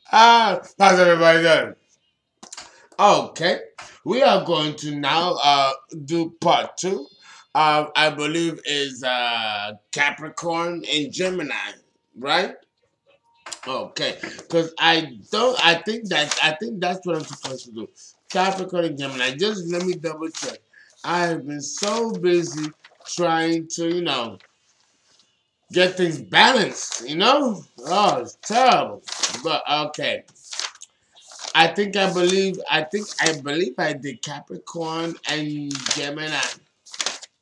How's everybody doing? Okay, we are going to now do part two. I believe is Capricorn and Gemini, right? Okay, because I think that's what I'm supposed to do. Capricorn and Gemini. Just let me double check. I have been so busy trying to, get things balanced. Oh, it's terrible. But okay. I believe I did Capricorn and Gemini,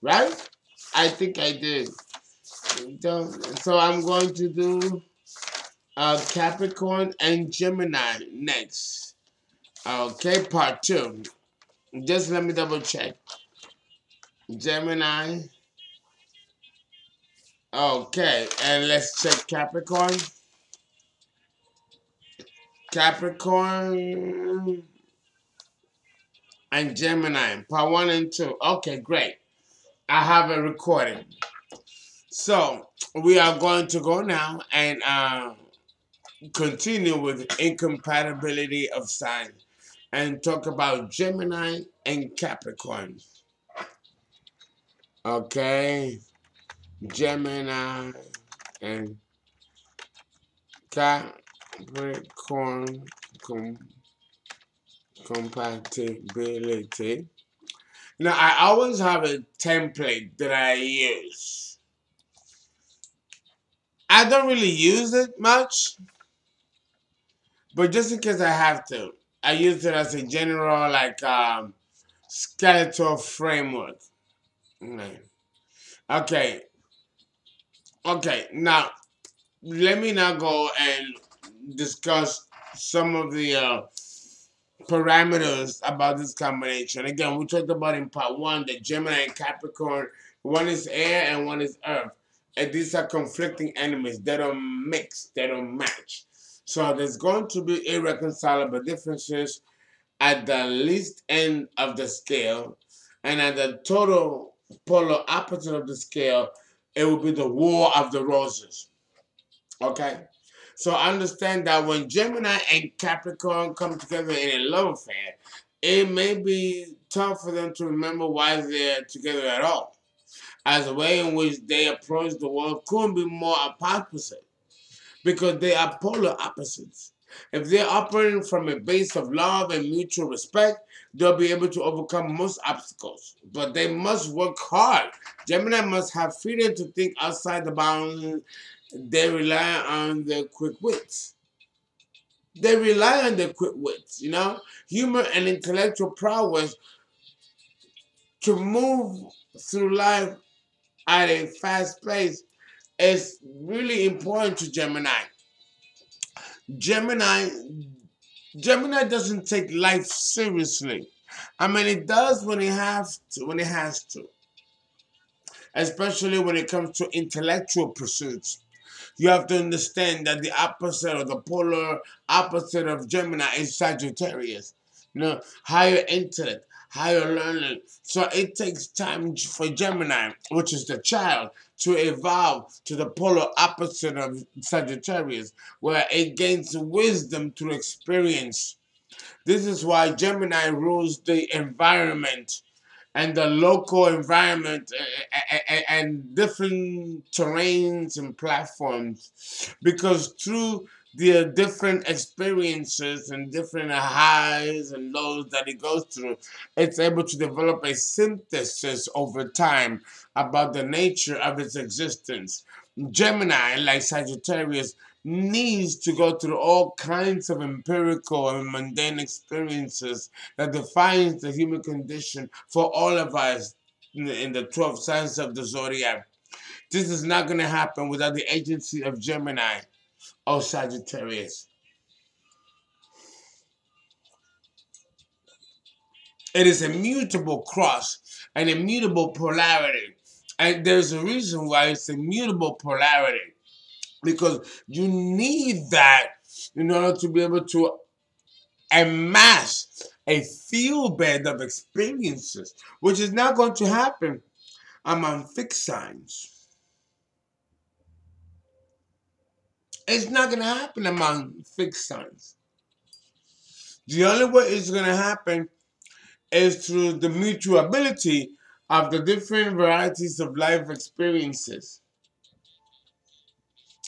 right? I think I did. So I'm going to do Capricorn and Gemini next. Okay, part two. Just let me double check. Gemini. Okay, and let's check Capricorn. Capricorn and Gemini, part one and two. Okay, great. I have a recording. So we are going to go now and continue with incompatibility of signs and talk about Gemini and Capricorn. Okay, Gemini and Capricorn compatibility. Now, I always have a template that I use. I don't really use it much, but just in case I have to, I use it as a general, like, skeletal framework. Right. Okay, okay. Now, let me now go and discuss some of the parameters about this combination. Again, we talked about in part one that Gemini and Capricorn, one is air and one is earth. And these are conflicting enemies. They don't mix, they don't match. So there's going to be irreconcilable differences at the least end of the scale, and at the total polar opposite of the scale, it will be the war of the roses. Okay? So understand that when Gemini and Capricorn come together in a love affair, it may be tough for them to remember why they're together at all, as the way in which they approach the world couldn't be more opposite because they are polar opposites. If they're operating from a base of love and mutual respect, they'll be able to overcome most obstacles. But they must work hard. Gemini must have freedom to think outside the bounds. They rely on their quick wits. They rely on their quick wits. Humor and intellectual prowess to move through life at a fast pace is really important to Gemini. Gemini Gemini doesn't take life seriously. I mean, it does when it has to, especially when it comes to intellectual pursuits. You have to understand that the opposite or the polar opposite of Gemini is Sagittarius. Higher intellect, higher learning. So it takes time for Gemini, which is the child, to evolve to the polar opposite of Sagittarius, where it gains wisdom through experience. This is why Gemini rules the environment and the local environment and different terrains and platforms, because through the different experiences and different highs and lows that it goes through, it's able to develop a synthesis over time about the nature of its existence. Gemini, like Sagittarius, needs to go through all kinds of empirical and mundane experiences that defines the human condition for all of us in the 12 signs of the zodiac. This is not going to happen without the agency of Gemini or Sagittarius. It is a mutable cross, an immutable polarity. And there's a reason why it's a mutable polarity, because you need that in order to be able to amass a field bed of experiences, which is not going to happen among fixed signs. It's not going to happen among fixed signs. The only way it's going to happen is through the mutuality of the different varieties of life experiences.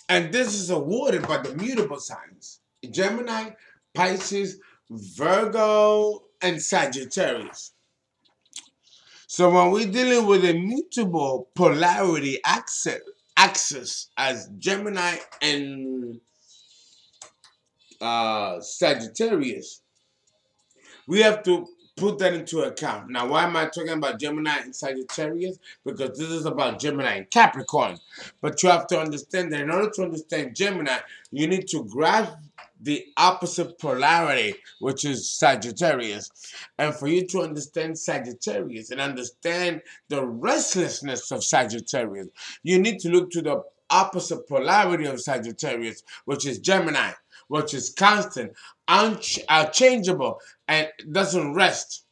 And this is awarded by the mutable signs: Gemini, Pisces, Virgo, and Sagittarius. So when we're dealing with a mutable polarity axis as Gemini and Sagittarius, we have to put that into account. Now, why am I talking about Gemini and Sagittarius? Because this is about Gemini and Capricorn. But you have to understand that in order to understand Gemini, you need to grasp the opposite polarity, which is Sagittarius. And for you to understand Sagittarius and understand the restlessness of Sagittarius, you need to look to the opposite polarity of Sagittarius, which is Gemini, which is constant, unchangeable, and doesn't rest.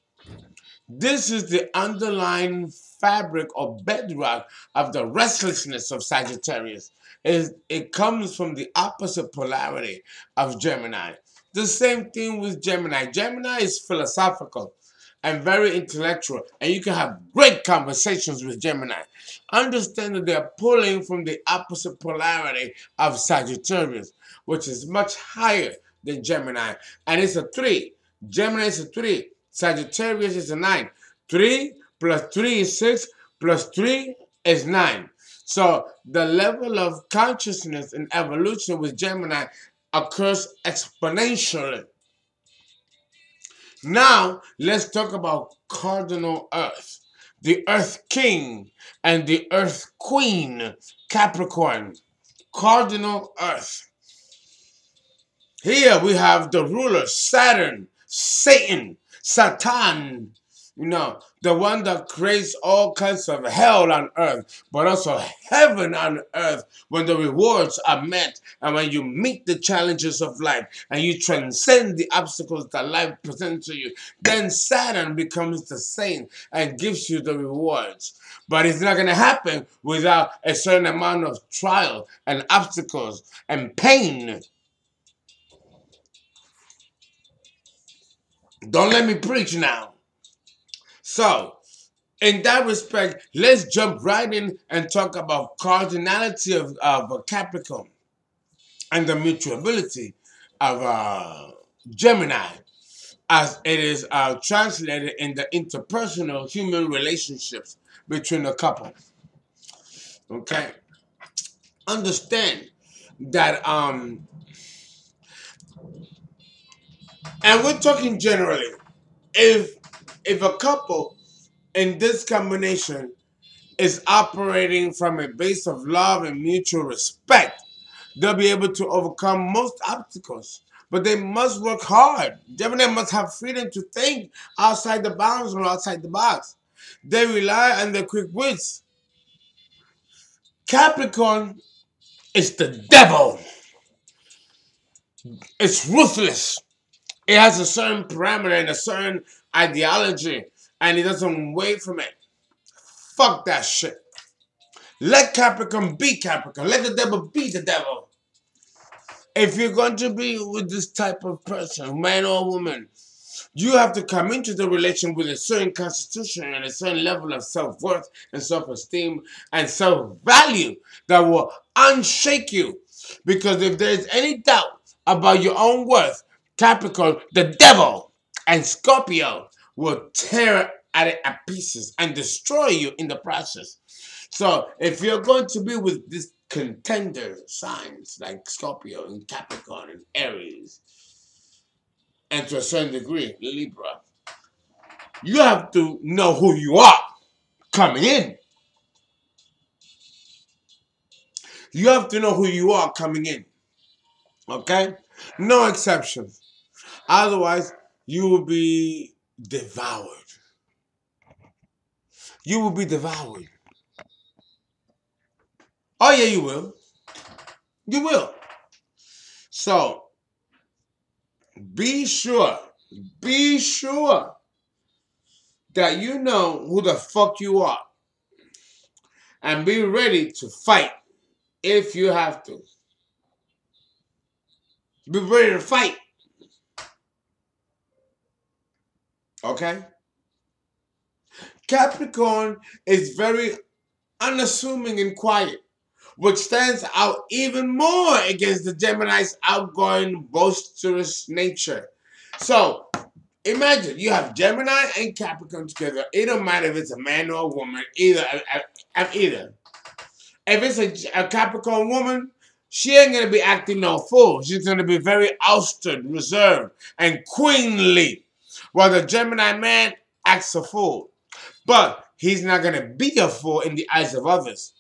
This is the underlying fabric or bedrock of the restlessness of Sagittarius. It comes from the opposite polarity of Gemini. The same thing with Gemini. Gemini is philosophical and very intellectual, and you can have great conversations with Gemini. Understand that they're pulling from the opposite polarity of Sagittarius, which is much higher than Gemini, and it's a 3. Gemini is a 3. Sagittarius is a 9. 3 plus 3 is 6, plus 3 is 9. So the level of consciousness and evolution with Gemini occurs exponentially. Now, let's talk about cardinal Earth, the Earth King and the Earth Queen, Capricorn. Cardinal Earth. Here we have the ruler, Saturn, Satan, Satan, the one that creates all kinds of hell on earth, but also heaven on earth when the rewards are met and when you meet the challenges of life and you transcend the obstacles that life presents to you. Then Saturn becomes the saint and gives you the rewards. But it's not going to happen without a certain amount of trial and obstacles and pain. Don't let me preach now. So, in that respect, let's jump right in and talk about cardinality of Capricorn and the mutuality of Gemini, as it is translated in the interpersonal human relationships between a couple. Okay? Understand that, and we're talking generally, if a couple in this combination is operating from a base of love and mutual respect, they'll be able to overcome most obstacles. But they must work hard. Gemini must have freedom to think outside the bounds or outside the box. They rely on their quick wits. Capricorn is the devil. It's ruthless. It has a certain parameter and a certain ideology, and it doesn't wait from it. Fuck that shit. Let Capricorn be Capricorn. Let the devil be the devil. If you're going to be with this type of person, man or woman, you have to come into the relation with a certain constitution and a certain level of self-worth and self-esteem and self-value that will unshake you. Because if there's any doubt about your own worth, Capricorn, the devil, and Scorpio will tear at it at pieces and destroy you in the process. So if you're going to be with these contender signs like Scorpio and Capricorn and Aries, and to a certain degree, Libra, you have to know who you are coming in. You have to know who you are coming in. Okay? No exceptions. Otherwise, you will be devoured. You will be devoured. Oh, yeah, you will. You will. So, be sure that you know who the fuck you are. And be ready to fight if you have to. Be ready to fight. Okay? Capricorn is very unassuming and quiet, which stands out even more against the Gemini's outgoing, boisterous nature. So, imagine you have Gemini and Capricorn together. It don't matter if it's a man or a woman, either. If it's a Capricorn woman, she ain't going to be acting no fool. She's going to be very ousted, reserved, and queenly. While the Gemini man acts a fool. But he's not going to be a fool in the eyes of others.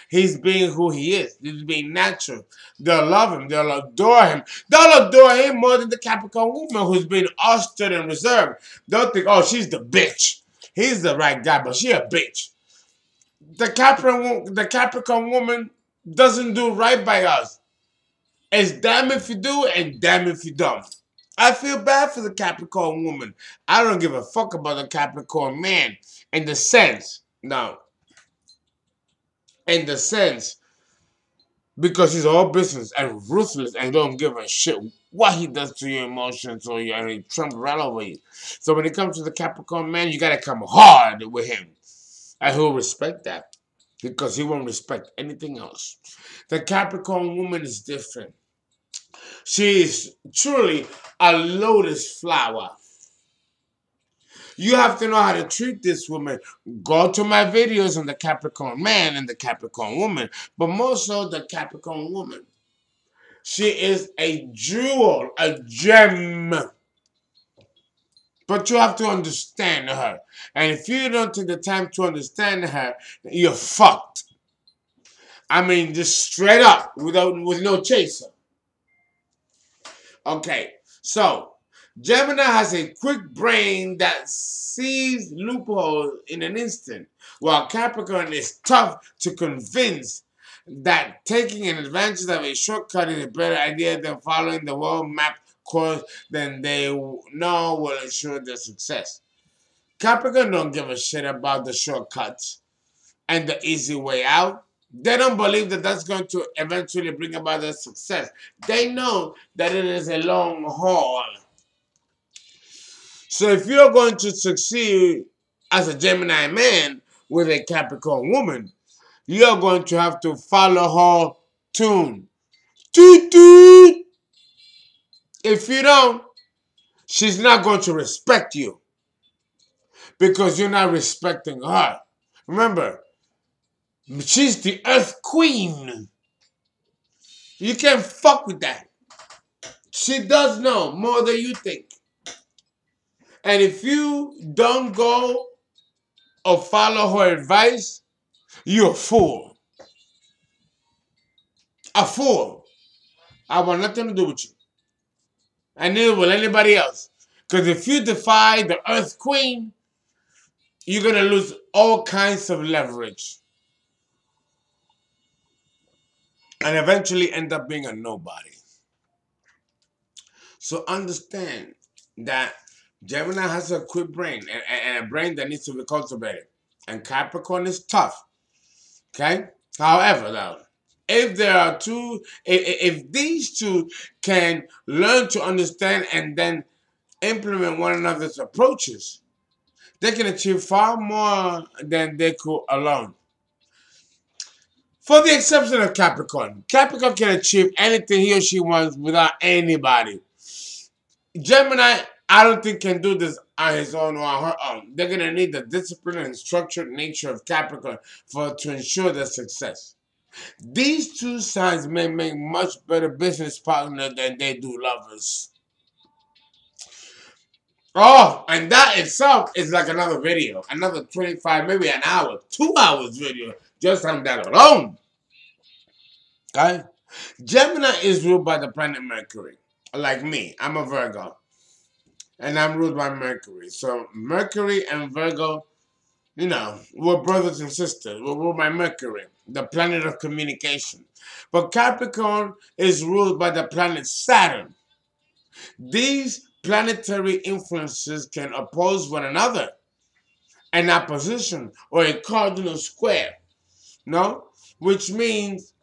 He's being who he is. He's being natural. They'll love him. They'll adore him. They'll adore him more than the Capricorn woman who's been austere and reserved. They'll think, oh, she's the bitch. He's the right guy, but she a bitch. The Capricorn woman doesn't do right by us. It's damn if you do and damn if you don't. I feel bad for the Capricorn woman. I don't give a fuck about the Capricorn man in the sense, because he's all business and ruthless and don't give a shit what he does to your emotions or your he trembles right over you. So when it comes to the Capricorn man, you gotta come hard with him. And he'll respect that because he won't respect anything else. The Capricorn woman is different. She is truly a lotus flower. You have to know how to treat this woman. Go to my videos on the Capricorn man and the Capricorn woman, but more so the Capricorn woman. She is a jewel, a gem. But you have to understand her. And if you don't take the time to understand her, you're fucked. I mean, just straight up, with no chaser. Okay, so Gemini has a quick brain that sees loopholes in an instant, while Capricorn is tough to convince that taking an advantage of a shortcut is a better idea than following the well-mapped course than they know will ensure their success. Capricorn don't give a shit about the shortcuts and the easy way out. They don't believe that that's going to eventually bring about their success. They know that it is a long haul. So if you're going to succeed as a Gemini man with a Capricorn woman, you're going to have to follow her tune. Toot toot! If you don't, she's not going to respect you because you're not respecting her. Remember, she's the Earth Queen. You can't fuck with that. She does know more than you think. And if you don't go or follow her advice, you're a fool. A fool. I want nothing to do with you. And neither will anybody else. Because if you defy the Earth Queen, you're going to lose all kinds of leverage. And eventually end up being a nobody. So understand that Gemini has a quick brain and a brain that needs to be cultivated. And Capricorn is tough. Okay? However, though, if these two can learn to understand and then implement one another's approaches, they can achieve far more than they could alone. For the exception of Capricorn. Capricorn can achieve anything he or she wants without anybody. Gemini, I don't think can do this on his own or on her own. They're going to need the discipline and structured nature of Capricorn to ensure their success. These two signs may make much better business partners than they do lovers. Oh, and that itself is like another video. Another 25, maybe an hour, 2 hours video just on that alone. Okay? Gemini is ruled by the planet Mercury. Like me, I'm a Virgo. And I'm ruled by Mercury. So Mercury and Virgo, you know, we're brothers and sisters. We're ruled by Mercury, the planet of communication. But Capricorn is ruled by the planet Saturn. These planetary influences can oppose one another. An opposition or a cardinal square. No? Which means,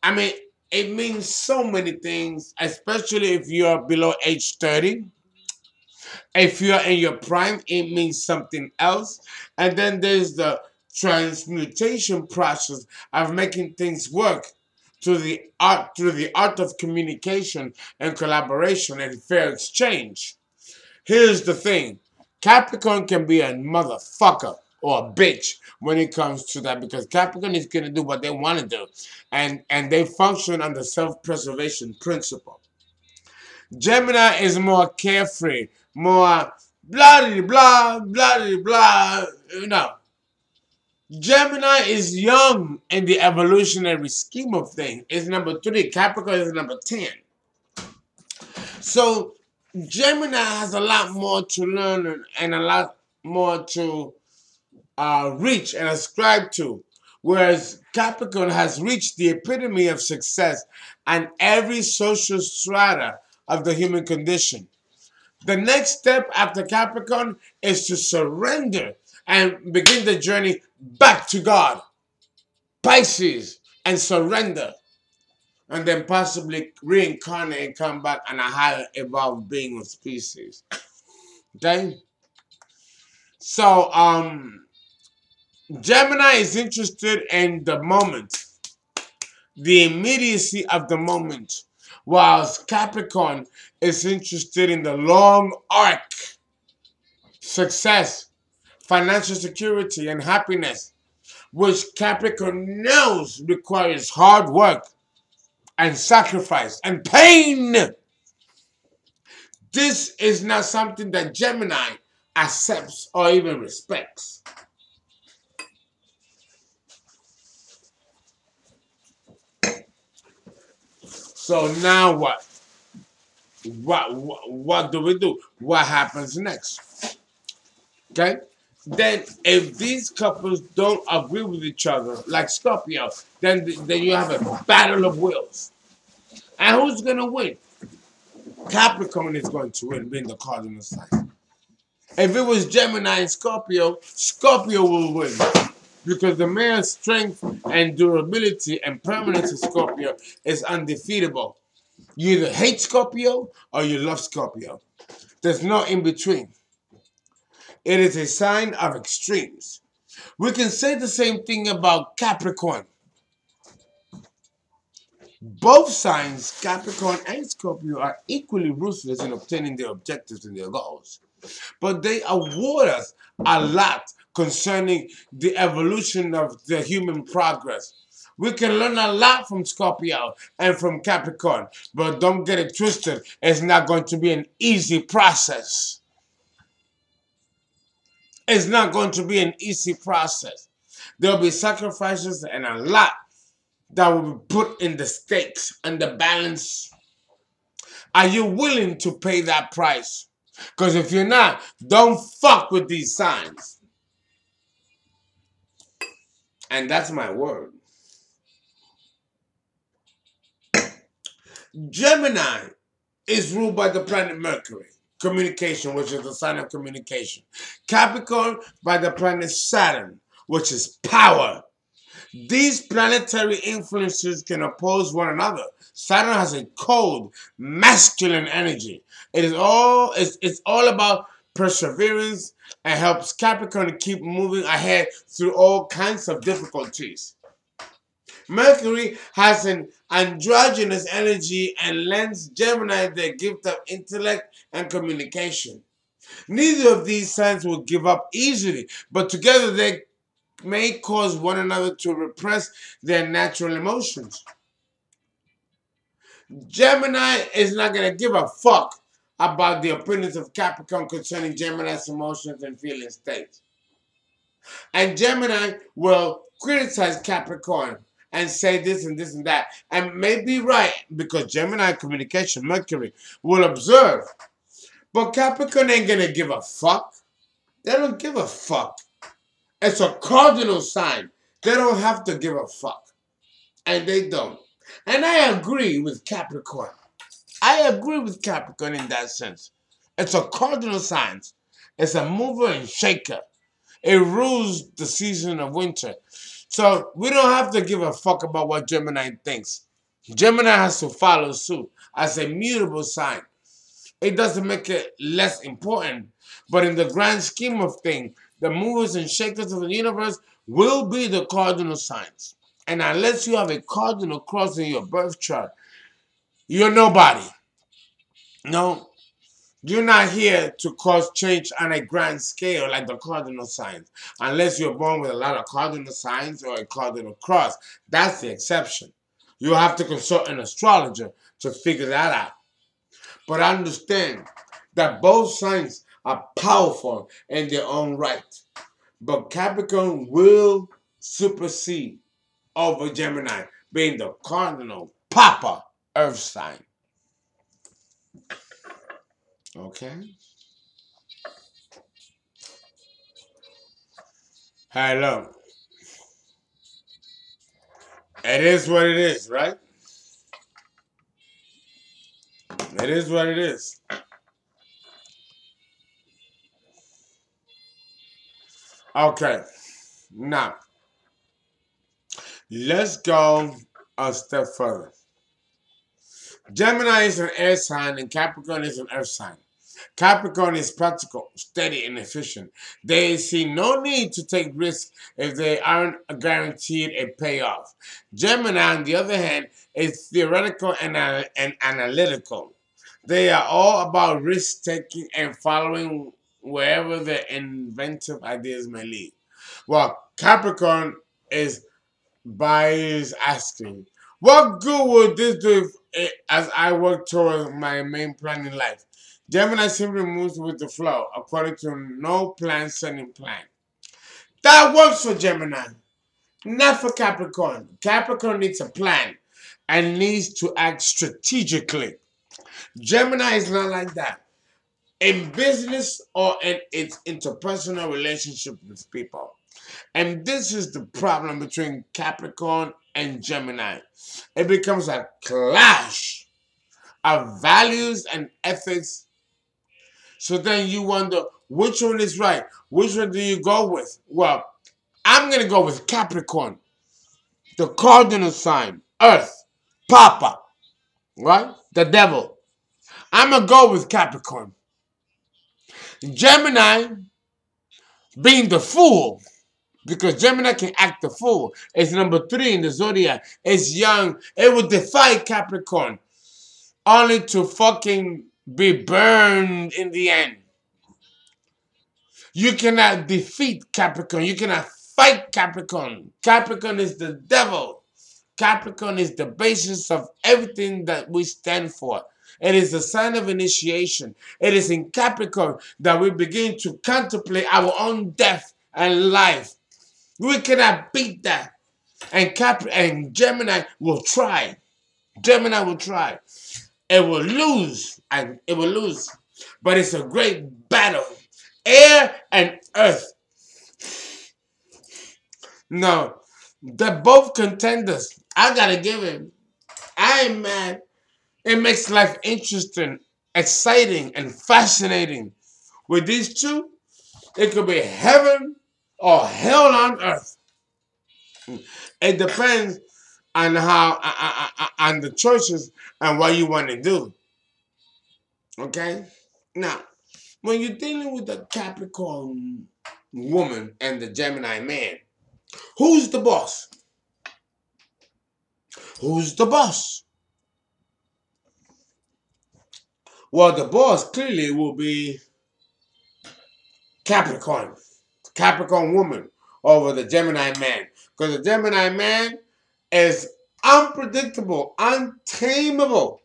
It means so many things, especially if you're below age 30. If you're in your prime, it means something else. And then there's the transmutation process of making things work through the art of communication and collaboration and fair exchange. Here's the thing. Capricorn can be a motherfucker or a bitch when it comes to that, because Capricorn is going to do what they want to do. And they function under self-preservation principle. Gemini is more carefree, more blah blah blah blah. You know, Gemini is young in the evolutionary scheme of things. It's number 3. Capricorn is number 10. So Gemini has a lot more to learn and a lot more to reach and ascribe to. Whereas Capricorn has reached the epitome of success on every social strata of the human condition. The next step after Capricorn is to surrender and begin the journey back to God. Pisces, and surrender. And then possibly reincarnate and come back on a higher evolved being of species. Okay? So, Gemini is interested in the moment, the immediacy of the moment, whilst Capricorn is interested in the long arc, success, financial security, and happiness, which Capricorn knows requires hard work and sacrifice and pain. This is not something that Gemini accepts or even respects. So now what? What do we do? What happens next? Okay? Then if these couples don't agree with each other, like Scorpio, then you have a battle of wills. And who's going to win? Capricorn is going to win, being the cardinal sign. If it was Gemini and Scorpio, Scorpio will win. Because the man's strength and durability and permanence of Scorpio is undefeatable. You either hate Scorpio or you love Scorpio. There's no in between. It is a sign of extremes. We can say the same thing about Capricorn. Both signs, Capricorn and Scorpio, are equally ruthless in obtaining their objectives and their goals. But they award us a lot concerning the evolution of the human progress. We can learn a lot from Scorpio and from Capricorn, but don't get it twisted. It's not going to be an easy process. It's not going to be an easy process. There'll be sacrifices and a lot that will be put in the stakes and the balance. Are you willing to pay that price? Because if you're not, don't fuck with these signs. And that's my word. Gemini is ruled by the planet Mercury, communication, which is the sign of communication. Capricorn by the planet Saturn, which is power. These planetary influences can oppose one another. Saturn has a cold, masculine energy. It's all about perseverance and helps Capricorn to keep moving ahead through all kinds of difficulties. Mercury has an androgynous energy and lends Gemini the gift of intellect and communication. Neither of these signs will give up easily, but together they may cause one another to repress their natural emotions. Gemini is not going to give a fuck about the opinions of Capricorn concerning Gemini's emotions and feeling states. And Gemini will criticize Capricorn and say this and this and that. And may be right, because Gemini communication, Mercury, will observe. But Capricorn ain't going to give a fuck. They don't give a fuck. It's a cardinal sign. They don't have to give a fuck. And they don't. And I agree with Capricorn. I agree with Capricorn in that sense. It's a cardinal sign. It's a mover and shaker. It rules the season of winter. So we don't have to give a fuck about what Gemini thinks. Gemini has to follow suit as a mutable sign. It doesn't make it less important, but in the grand scheme of things, the movers and shakers of the universe will be the cardinal signs. And unless you have a cardinal cross in your birth chart, you're nobody. No, you're not here to cause change on a grand scale like the cardinal signs. Unless you're born with a lot of cardinal signs or a cardinal cross. That's the exception. You have to consult an astrologer to figure that out. But understand that both signs are powerful in their own right. But Capricorn will supersede over Gemini, being the cardinal Papa Earth sign. Okay? Hello. It is what it is, right? It is what it is. Okay. Now, let's go a step further. Gemini is an air sign and Capricorn is an earth sign. Capricorn is practical, steady, and efficient. They see no need to take risks if they aren't guaranteed a payoff. Gemini, on the other hand, is theoretical and analytical. They are all about risk-taking and following wherever their inventive ideas may lead. While Capricorn is biased, asking, what good would this do as I work toward my main plan in life? Gemini simply moves with the flow, according to no plan setting plan. That works for Gemini, not for Capricorn. Capricorn needs a plan and needs to act strategically. Gemini is not like that. In business or in its interpersonal relationship with people. And this is the problem between Capricorn and Gemini. It becomes a clash of values and ethics. So then you wonder, which one is right? Which one do you go with? Well, I'm going to go with Capricorn. The cardinal sign, Earth, Papa, right? The devil. I'm going to go with Capricorn. Gemini being the fool, because Gemini can act the fool. It's number 3 in the zodiac. It's young. It will defy Capricorn, only to fucking be burned in the end. You cannot defeat Capricorn. You cannot fight Capricorn. Capricorn is the devil. Capricorn is the basis of everything that we stand for. It is a sign of initiation. It is in Capricorn that we begin to contemplate our own death and life. We cannot beat that. And Gemini will try. Gemini will try. It will lose. And it will lose. But it's a great battle. Air and earth. No. They're both contenders. I gotta give him. I ain't mad. It makes life interesting, exciting, and fascinating. With these two, it could be heaven or hell on earth. It depends on on the choices and what you want to do. Okay? Now, when you're dealing with the Capricorn woman and the Gemini man, who's the boss? Who's the boss? Well, the boss clearly will be Capricorn. Capricorn woman over the Gemini man. Because the Gemini man is unpredictable, untamable.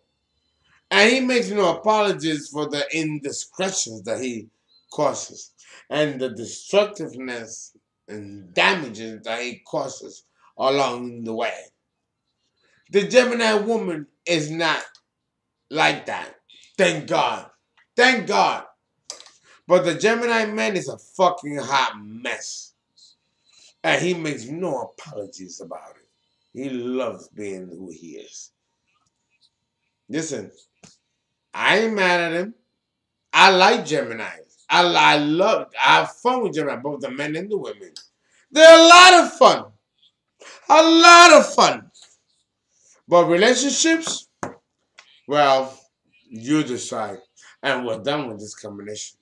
And he makes no apologies for the indiscretions that he causes. And the destructiveness and damages that he causes along the way. The Gemini woman is not like that. Thank God. Thank God. But the Gemini man is a fucking hot mess. And he makes no apologies about it. He loves being who he is. Listen, I ain't mad at him. I like Geminis. I have fun with Gemini, both the men and the women. They're a lot of fun. A lot of fun. But relationships, well, you decide. And we're done with this combination.